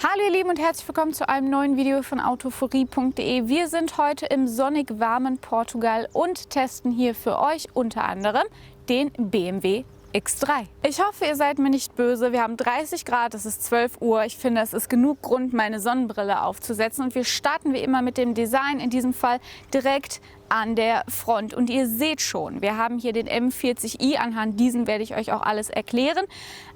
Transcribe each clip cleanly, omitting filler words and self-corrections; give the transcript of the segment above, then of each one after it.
Hallo ihr Lieben und herzlich willkommen zu einem neuen Video von autoforie.de. Wir sind heute im sonnig warmen Portugal und testen hier für euch unter anderem den BMW X3. Ich hoffe, ihr seid mir nicht böse. Wir haben 30 Grad, es ist 12 Uhr. Ich finde, es ist genug Grund, meine Sonnenbrille aufzusetzen. Und wir starten wie immer mit dem Design, in diesem Fall direkt an der Front. Und ihr seht schon, wir haben hier den M40i. Anhand diesen werde ich euch auch alles erklären.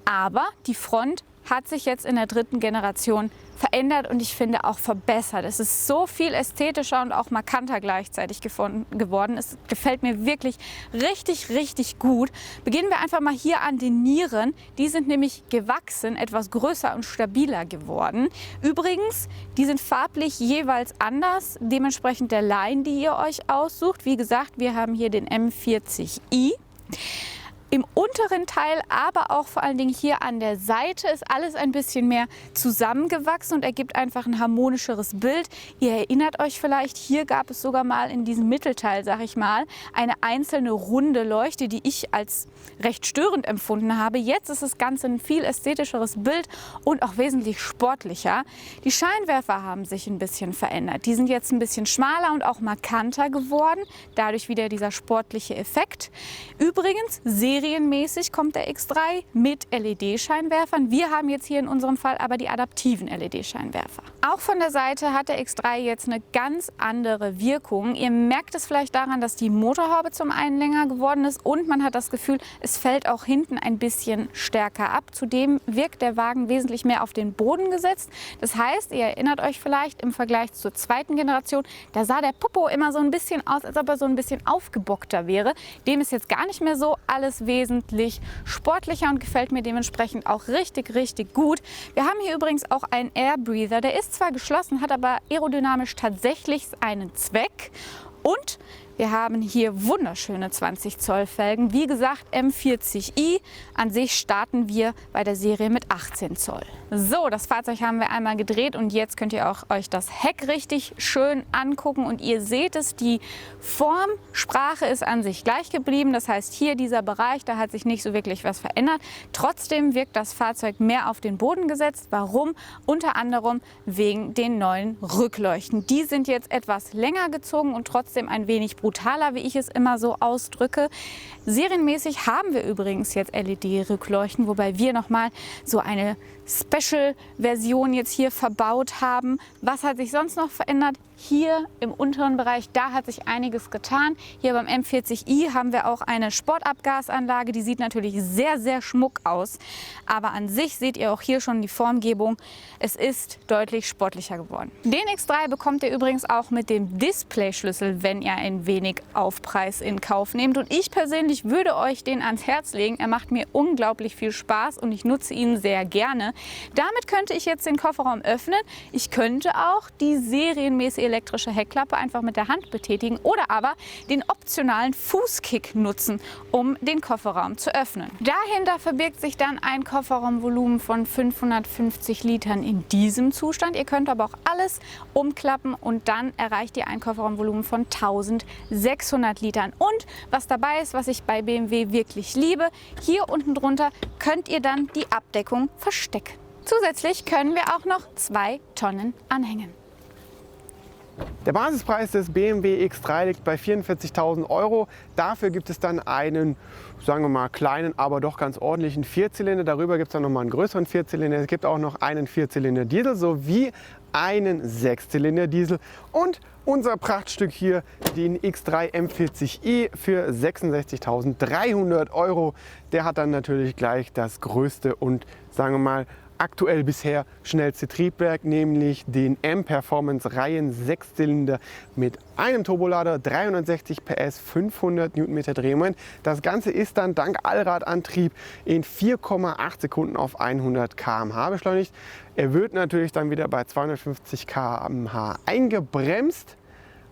Aber die Front hat sich jetzt in der dritten Generation verändert und ich finde auch verbessert. Es ist so viel ästhetischer und auch markanter gleichzeitig geworden. Es gefällt mir wirklich richtig, richtig gut. Beginnen wir einfach mal hier an den Nieren. Die sind nämlich gewachsen, etwas größer und stabiler geworden. Übrigens, die sind farblich jeweils anders, dementsprechend der Line, die ihr euch aussucht. Wie gesagt, wir haben hier den M40i. Im unteren Teil, aber auch vor allen Dingen hier an der Seite ist alles ein bisschen mehr zusammengewachsen und ergibt einfach ein harmonischeres Bild. Ihr erinnert euch vielleicht, hier gab es sogar mal in diesem Mittelteil, sag ich mal, eine einzelne runde Leuchte, die ich als recht störend empfunden habe. Jetzt ist das Ganze ein viel ästhetischeres Bild und auch wesentlich sportlicher. Die Scheinwerfer haben sich ein bisschen verändert. Die sind jetzt ein bisschen schmaler und auch markanter geworden. Dadurch wieder dieser sportliche Effekt. Übrigens, serienmäßig kommt der X3 mit LED-Scheinwerfern. Wir haben jetzt hier in unserem Fall aber die adaptiven LED-Scheinwerfer. Auch von der Seite hat der X3 jetzt eine ganz andere Wirkung. Ihr merkt es vielleicht daran, dass die Motorhaube zum einen länger geworden ist und man hat das Gefühl, es fällt auch hinten ein bisschen stärker ab. Zudem wirkt der Wagen wesentlich mehr auf den Boden gesetzt. Das heißt, ihr erinnert euch vielleicht im Vergleich zur zweiten Generation, da sah der Popo immer so ein bisschen aus, als ob er so ein bisschen aufgebockter wäre. Dem ist jetzt gar nicht mehr so, alles wesentlich sportlicher und gefällt mir dementsprechend auch richtig, richtig gut. Wir haben hier übrigens auch einen Air Breather. Der ist zwar geschlossen, hat aber aerodynamisch tatsächlich einen Zweck. Und wir haben hier wunderschöne 20 Zoll Felgen. Wie gesagt, M40i. An sich starten wir bei der Serie mit 18 Zoll. So, das Fahrzeug haben wir einmal gedreht und jetzt könnt ihr auch euch das Heck richtig schön angucken. Und ihr seht es, die Formsprache ist an sich gleich geblieben. Das heißt, hier dieser Bereich, da hat sich nicht so wirklich was verändert. Trotzdem wirkt das Fahrzeug mehr auf den Boden gesetzt. Warum? Unter anderem wegen den neuen Rückleuchten. Die sind jetzt etwas länger gezogen und trotzdem ein wenig brutaler, wie ich es immer so ausdrücke. Serienmäßig haben wir übrigens jetzt LED-Rückleuchten, wobei wir nochmal so eine Special-Version jetzt hier verbaut haben. Was hat sich sonst noch verändert? Hier im unteren Bereich, da hat sich einiges getan. Hier beim M40i haben wir auch eine Sportabgasanlage. Die sieht natürlich sehr, sehr schmuck aus. Aber an sich seht ihr auch hier schon die Formgebung. Es ist deutlich sportlicher geworden. Den X3 bekommt ihr übrigens auch mit dem Displayschlüssel, wenn ihr ein wenig Aufpreis in Kauf nehmt. Und ich persönlich würde euch den ans Herz legen. Er macht mir unglaublich viel Spaß und ich nutze ihn sehr gerne. Damit könnte ich jetzt den Kofferraum öffnen. Ich könnte auch die serienmäßige elektrische Heckklappe einfach mit der Hand betätigen oder aber den optionalen Fußkick nutzen, um den Kofferraum zu öffnen. Dahinter verbirgt sich dann ein Kofferraumvolumen von 550 Litern in diesem Zustand. Ihr könnt aber auch alles umklappen und dann erreicht ihr ein Kofferraumvolumen von 1600 Litern. Und was dabei ist, was ich bei BMW wirklich liebe, hier unten drunter könnt ihr dann die Abdeckung verstecken. Zusätzlich können wir auch noch 2 Tonnen anhängen. Der Basispreis des BMW X3 liegt bei 44.000 €. Dafür gibt es dann einen, sagen wir mal, kleinen, aber doch ganz ordentlichen Vierzylinder. Darüber gibt es dann nochmal einen größeren Vierzylinder. Es gibt auch noch einen Vierzylinder Diesel sowie einen Sechszylinder Diesel. Und unser Prachtstück hier, den X3 M40i für 66.300 €. Der hat dann natürlich gleich das größte und, sagen wir mal, aktuell bisher schnellste Triebwerk, nämlich den M-Performance Reihen 6-Zylinder mit einem Turbolader, 360 PS, 500 Newtonmeter Drehmoment. Das Ganze ist dann dank Allradantrieb in 4,8 Sekunden auf 100 km/h beschleunigt. Er wird natürlich dann wieder bei 250 km/h eingebremst,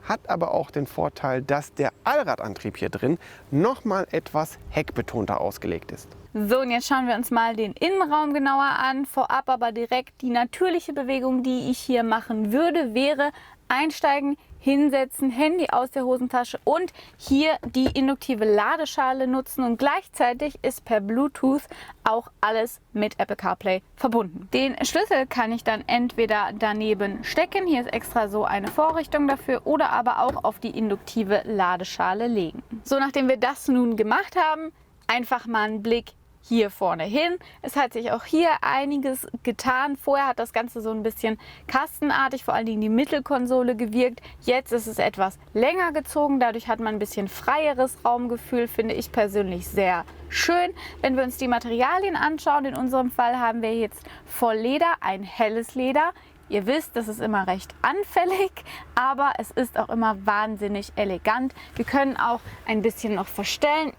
hat aber auch den Vorteil, dass der Allradantrieb hier drin nochmal etwas heckbetonter ausgelegt ist. So, und jetzt schauen wir uns mal den Innenraum genauer an. Vorab aber direkt die natürliche Bewegung, die ich hier machen würde, wäre einsteigen, hinsetzen, Handy aus der Hosentasche und hier die induktive Ladeschale nutzen und gleichzeitig ist per Bluetooth auch alles mit Apple CarPlay verbunden. Den Schlüssel kann ich dann entweder daneben stecken, hier ist extra so eine Vorrichtung dafür, oder aber auch auf die induktive Ladeschale legen. So, nachdem wir das nun gemacht haben, einfach mal einen Blick hier vorne hin. Es hat sich auch hier einiges getan. Vorher hat das Ganze so ein bisschen kastenartig, vor allen Dingen die Mittelkonsole gewirkt. Jetzt ist es etwas länger gezogen. Dadurch hat man ein bisschen freieres Raumgefühl, finde ich persönlich sehr schön. Wenn wir uns die Materialien anschauen, in unserem Fall haben wir jetzt Vollleder, ein helles Leder. Ihr wisst, das ist immer recht anfällig, aber es ist auch immer wahnsinnig elegant. Wir können auch ein bisschen noch verstellen,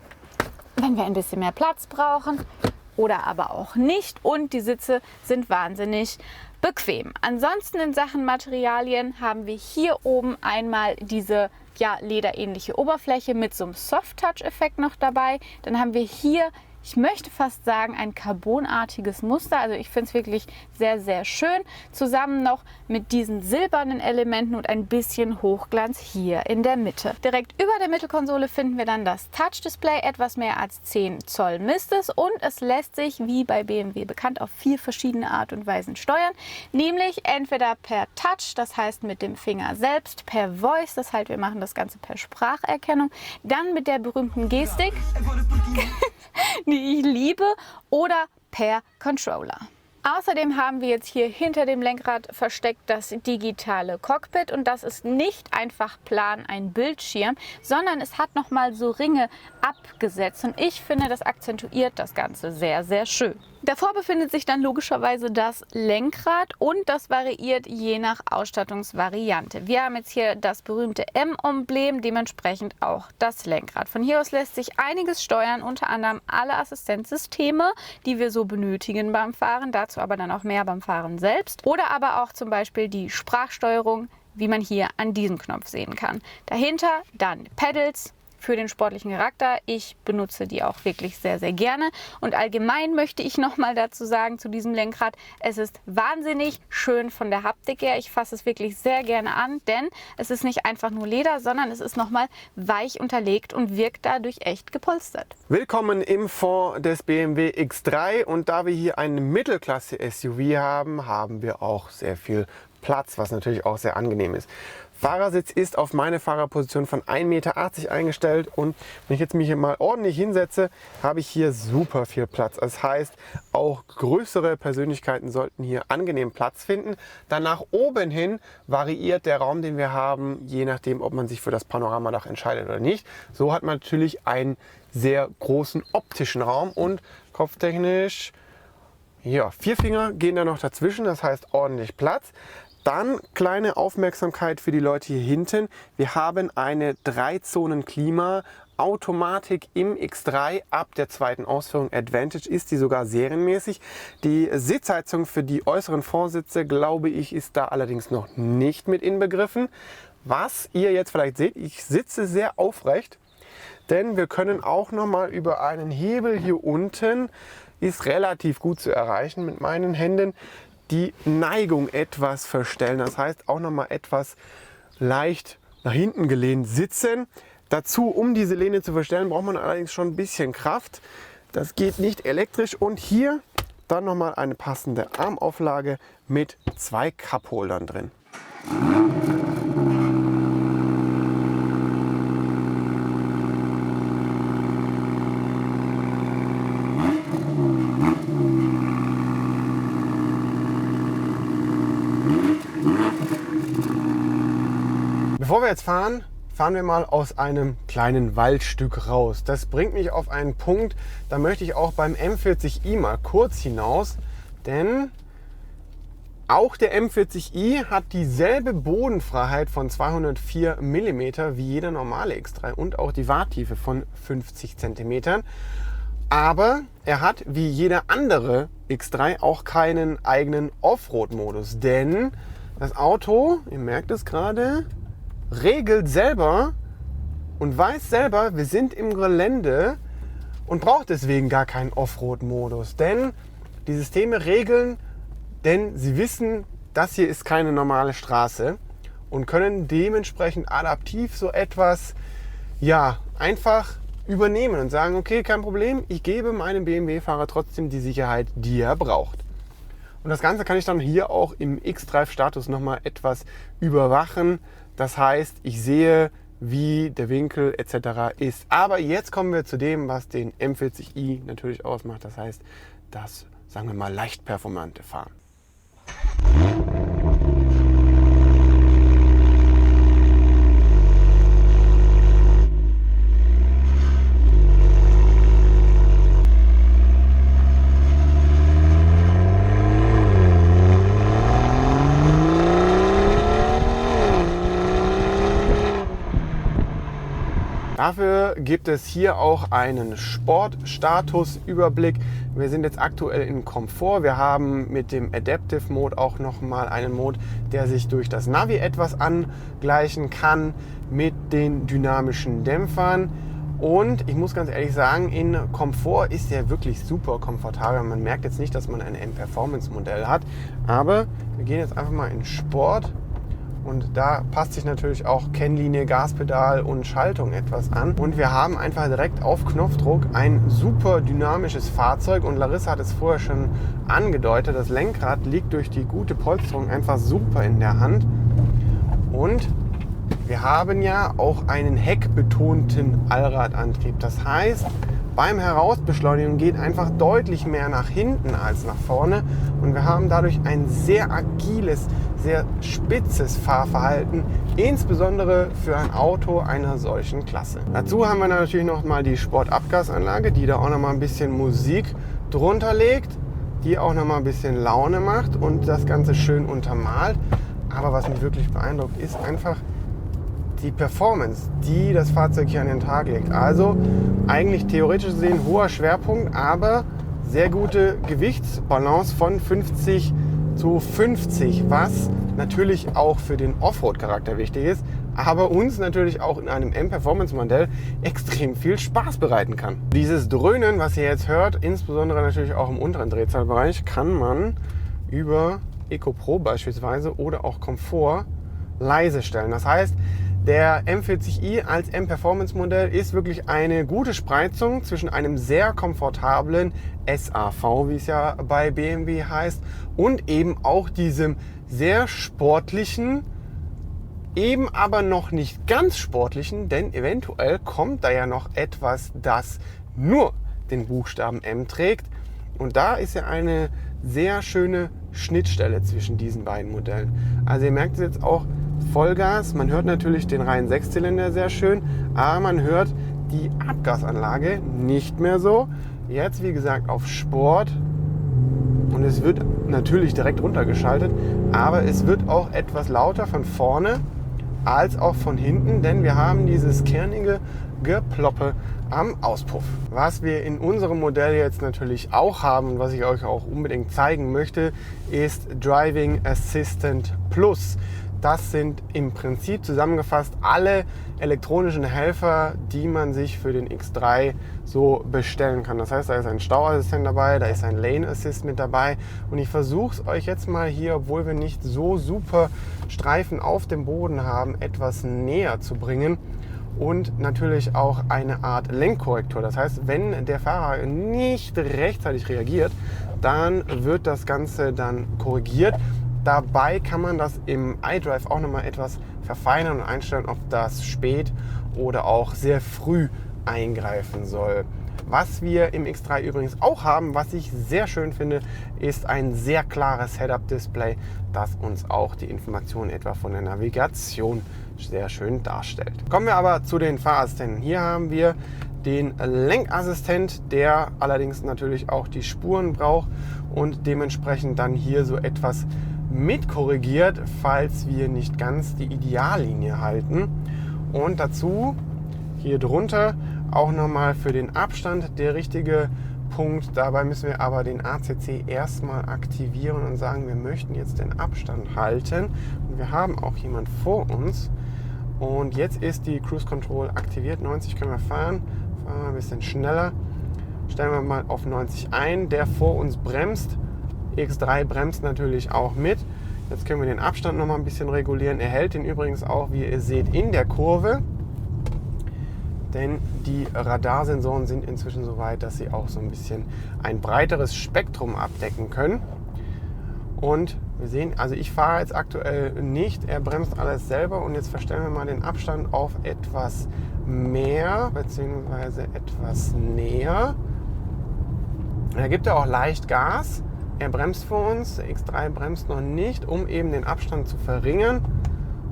wenn wir ein bisschen mehr Platz brauchen oder aber auch nicht. Und die Sitze sind wahnsinnig bequem. Ansonsten in Sachen Materialien haben wir hier oben einmal diese lederähnliche Oberfläche mit so einem Soft-Touch-Effekt noch dabei. Dann haben wir hier, ich möchte fast sagen, ein carbonartiges Muster. Also ich finde es wirklich sehr, sehr schön. Zusammen noch mit diesen silbernen Elementen und ein bisschen Hochglanz hier in der Mitte. Direkt über der Mittelkonsole finden wir dann das Touch-Display. Etwas mehr als 10 Zoll misst es und es lässt sich, wie bei BMW bekannt, auf 4 verschiedene Art und Weisen steuern. Nämlich entweder per Touch, das heißt mit dem Finger selbst, per Voice, das heißt wir machen das Ganze per Spracherkennung, dann mit der berühmten Gestik, die ich liebe, oder per Controller. Außerdem haben wir jetzt hier hinter dem Lenkrad versteckt das digitale Cockpit und das ist nicht einfach plan ein Bildschirm, sondern es hat nochmal so Ringe abgesetzt und ich finde, das akzentuiert das Ganze sehr, sehr schön. Davor befindet sich dann logischerweise das Lenkrad und das variiert je nach Ausstattungsvariante. Wir haben jetzt hier das berühmte M-Emblem, dementsprechend auch das Lenkrad. Von hier aus lässt sich einiges steuern, unter anderem alle Assistenzsysteme, die wir so benötigen beim Fahren, dazu aber dann auch mehr beim Fahren selbst. Oder aber auch zum Beispiel die Sprachsteuerung, wie man hier an diesem Knopf sehen kann. Dahinter dann Pedals für den sportlichen Charakter. Ich benutze die auch wirklich sehr, sehr gerne. Und allgemein möchte ich nochmal dazu sagen, zu diesem Lenkrad, es ist wahnsinnig schön von der Haptik her. Ich fasse es wirklich sehr gerne an, denn es ist nicht einfach nur Leder, sondern es ist nochmal weich unterlegt und wirkt dadurch echt gepolstert. Willkommen im Fond des BMW X3 und da wir hier einen Mittelklasse-SUV haben, haben wir auch sehr viel Platz, was natürlich auch sehr angenehm ist. Fahrersitz ist auf meine Fahrerposition von 1,80 Meter eingestellt und wenn ich jetzt mich hier mal ordentlich hinsetze, habe ich hier super viel Platz. Das heißt, auch größere Persönlichkeiten sollten hier angenehm Platz finden. Dann nach oben hin variiert der Raum, den wir haben, je nachdem, ob man sich für das Panoramadach entscheidet oder nicht. So hat man natürlich einen sehr großen optischen Raum und kopftechnisch, ja, 4 Finger gehen da noch dazwischen, das heißt ordentlich Platz. Dann kleine Aufmerksamkeit für die Leute hier hinten. Wir haben eine 3-Zonen-Klima-Automatik im X3. Ab der zweiten Ausführung Advantage ist die sogar serienmäßig. Die Sitzheizung für die äußeren Vorsitze, glaube ich, ist da allerdings noch nicht mit inbegriffen. Was ihr jetzt vielleicht seht, ich sitze sehr aufrecht, denn wir können auch noch mal über einen Hebel hier unten, ist relativ gut zu erreichen mit meinen Händen, die Neigung etwas verstellen. Das heißt auch noch mal etwas leicht nach hinten gelehnt sitzen. Dazu, um diese Lehne zu verstellen, braucht man allerdings schon ein bisschen Kraft. Das geht nicht elektrisch. Und hier dann noch mal eine passende Armauflage mit 2 Cupholdern drin. Bevor wir jetzt fahren, fahren wir mal aus einem kleinen Waldstück raus. Das bringt mich auf einen Punkt, da möchte ich auch beim M40i mal kurz hinaus, denn auch der M40i hat dieselbe Bodenfreiheit von 204 mm wie jeder normale X3 und auch die Warttiefe von 50 cm. Aber er hat wie jeder andere X3 auch keinen eigenen Offroad-Modus, denn das Auto, ihr merkt es gerade, regelt selber und weiß selber, wir sind im Gelände und braucht deswegen gar keinen Offroad-Modus. Denn die Systeme regeln, denn sie wissen, das hier ist keine normale Straße und können dementsprechend adaptiv so etwas einfach übernehmen und sagen, okay, kein Problem, ich gebe meinem BMW-Fahrer trotzdem die Sicherheit, die er braucht. Und das Ganze kann ich dann hier auch im X-Drive-Status nochmal etwas überwachen. Das heißt, ich sehe, wie der Winkel etc. ist. Aber jetzt kommen wir zu dem, was den M40i natürlich ausmacht. Das heißt, das, sagen wir mal, leicht performante Fahren. Dafür gibt es hier auch einen Sportstatusüberblick. Wir sind jetzt aktuell in Komfort. Wir haben mit dem Adaptive Mode auch nochmal einen Mode, der sich durch das Navi etwas angleichen kann mit den dynamischen Dämpfern. Und ich muss ganz ehrlich sagen, in Komfort ist der wirklich super komfortabel. Man merkt jetzt nicht, dass man ein M-Performance-Modell hat. Aber wir gehen jetzt einfach mal in Sport. Und da passt sich natürlich auch Kennlinie, Gaspedal und Schaltung etwas an. Und wir haben einfach direkt auf Knopfdruck ein super dynamisches Fahrzeug. Und Larissa hat es vorher schon angedeutet, das Lenkrad liegt durch die gute Polsterung einfach super in der Hand. Und wir haben ja auch einen heckbetonten Allradantrieb. Das heißt, beim Herausbeschleunigen geht einfach deutlich mehr nach hinten als nach vorne. Und wir haben dadurch ein sehr agiles, sehr spitzes Fahrverhalten, insbesondere für ein Auto einer solchen Klasse. Dazu haben wir natürlich noch mal die Sportabgasanlage, die da auch noch mal ein bisschen Musik drunter legt, die auch noch mal ein bisschen Laune macht und das Ganze schön untermalt. Aber was mich wirklich beeindruckt, ist einfach die Performance, die das Fahrzeug hier an den Tag legt. Also eigentlich theoretisch gesehen hoher Schwerpunkt, aber sehr gute Gewichtsbalance von 50 zu 50, was natürlich auch für den Offroad-Charakter wichtig ist, aber uns natürlich auch in einem M-Performance-Modell extrem viel Spaß bereiten kann. Dieses Dröhnen, was ihr jetzt hört, insbesondere natürlich auch im unteren Drehzahlbereich, kann man über EcoPro beispielsweise oder auch Komfort leise stellen. Das heißt, der M40i als M-Performance-Modell ist wirklich eine gute Spreizung zwischen einem sehr komfortablen SAV, wie es ja bei BMW heißt, und eben auch diesem sehr sportlichen, eben aber noch nicht ganz sportlichen, denn eventuell kommt da ja noch etwas, das nur den Buchstaben M trägt. Und da ist ja eine sehr schöne Schnittstelle zwischen diesen beiden Modellen. Also ihr merkt es jetzt auch, Vollgas, man hört natürlich den reinen Sechszylinder sehr schön, aber man hört die Abgasanlage nicht mehr so. Jetzt wie gesagt auf Sport und es wird natürlich direkt runtergeschaltet, aber es wird auch etwas lauter von vorne als auch von hinten, denn wir haben dieses kernige Geploppe am Auspuff. Was wir in unserem Modell jetzt natürlich auch haben und was ich euch auch unbedingt zeigen möchte, ist Driving Assistant Plus. Das sind im Prinzip zusammengefasst alle elektronischen Helfer, die man sich für den X3 so bestellen kann. Das heißt, da ist ein Stauassistent dabei, da ist ein Lane Assist mit dabei und ich versuche es euch jetzt mal hier, obwohl wir nicht so super Streifen auf dem Boden haben, etwas näher zu bringen. Und natürlich auch eine Art Lenkkorrektur. Das heißt, wenn der Fahrer nicht rechtzeitig reagiert, dann wird das Ganze dann korrigiert. Dabei kann man das im iDrive auch nochmal etwas verfeinern und einstellen, ob das spät oder auch sehr früh eingreifen soll. Was wir im X3 übrigens auch haben, was ich sehr schön finde, ist ein sehr klares Head-Up-Display, das uns auch die Informationen etwa von der Navigation sehr schön darstellt. Kommen wir aber zu den Fahrassistenten. Hier haben wir den Lenkassistent, der allerdings natürlich auch die Spuren braucht und dementsprechend dann hier so etwas mitkorrigiert, falls wir nicht ganz die Ideallinie halten. Und dazu hier drunter auch nochmal für den Abstand der richtige Punkt. Dabei müssen wir aber den ACC erstmal aktivieren und sagen, wir möchten jetzt den Abstand halten. Und wir haben auch jemand vor uns. Und jetzt ist die Cruise Control aktiviert. 90 können wir fahren. Fahren wir ein bisschen schneller. Stellen wir mal auf 90 ein. Der vor uns bremst. X3 bremst natürlich auch mit. Jetzt können wir den Abstand noch mal ein bisschen regulieren. Er hält den übrigens auch, wie ihr seht, in der Kurve. Denn die Radarsensoren sind inzwischen so weit, dass sie auch so ein bisschen ein breiteres Spektrum abdecken können. Und wir sehen, also ich fahre jetzt aktuell nicht, er bremst alles selber. Und jetzt verstellen wir mal den Abstand auf etwas mehr bzw. etwas näher. Da gibt er auch leicht Gas. Er bremst für uns, der X3 bremst noch nicht, um eben den Abstand zu verringern.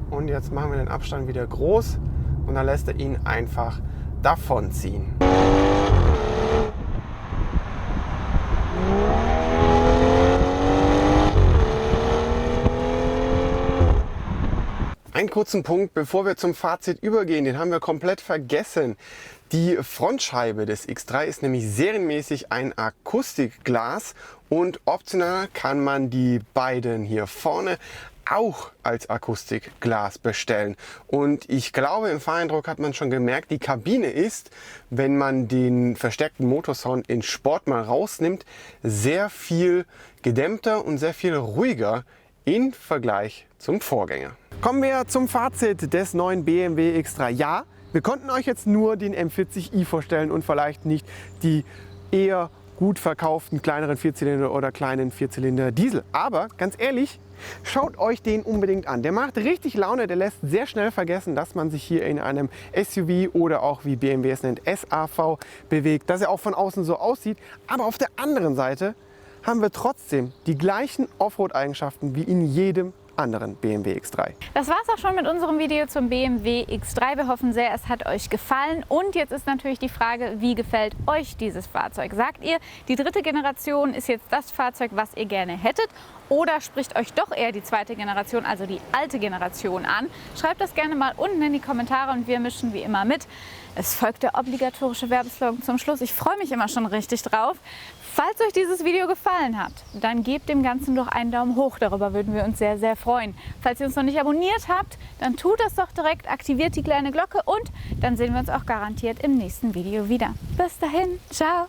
Und jetzt machen wir den Abstand wieder groß und dann lässt er ihn einfach davonziehen. Einen kurzen Punkt, bevor wir zum Fazit übergehen, den haben wir komplett vergessen. Die Frontscheibe des X3 ist nämlich serienmäßig ein Akustikglas und optional kann man die beiden hier vorne auch als Akustikglas bestellen. Und ich glaube, im Fahreindruck hat man schon gemerkt, die Kabine ist, wenn man den verstärkten Motorsound in Sport mal rausnimmt, sehr viel gedämmter und sehr viel ruhiger im Vergleich zum Vorgänger. Kommen wir zum Fazit des neuen BMW X3. Ja, wir konnten euch jetzt nur den M40i vorstellen und vielleicht nicht die eher gut verkauften kleineren Vierzylinder oder kleinen Vierzylinder Diesel. Aber ganz ehrlich, schaut euch den unbedingt an. Der macht richtig Laune, der lässt sehr schnell vergessen, dass man sich hier in einem SUV oder auch, wie BMW es nennt, SAV bewegt, dass er auch von außen so aussieht. Aber auf der anderen Seite haben wir trotzdem die gleichen Offroad-Eigenschaften wie in jedem anderen BMW X3. Das war es auch schon mit unserem Video zum BMW X3. Wir hoffen sehr, es hat euch gefallen. Und jetzt ist natürlich die Frage, wie gefällt euch dieses Fahrzeug? Sagt ihr, die dritte Generation ist jetzt das Fahrzeug, was ihr gerne hättet? Oder spricht euch doch eher die zweite Generation, also die alte Generation an? Schreibt das gerne mal unten in die Kommentare und wir mischen wie immer mit. Es folgt der obligatorische Werbeslogan zum Schluss. Ich freue mich immer schon richtig drauf. Falls euch dieses Video gefallen hat, dann gebt dem Ganzen doch einen Daumen hoch. Darüber würden wir uns sehr, sehr freuen. Falls ihr uns noch nicht abonniert habt, dann tut das doch direkt, aktiviert die kleine Glocke und dann sehen wir uns auch garantiert im nächsten Video wieder. Bis dahin, ciao!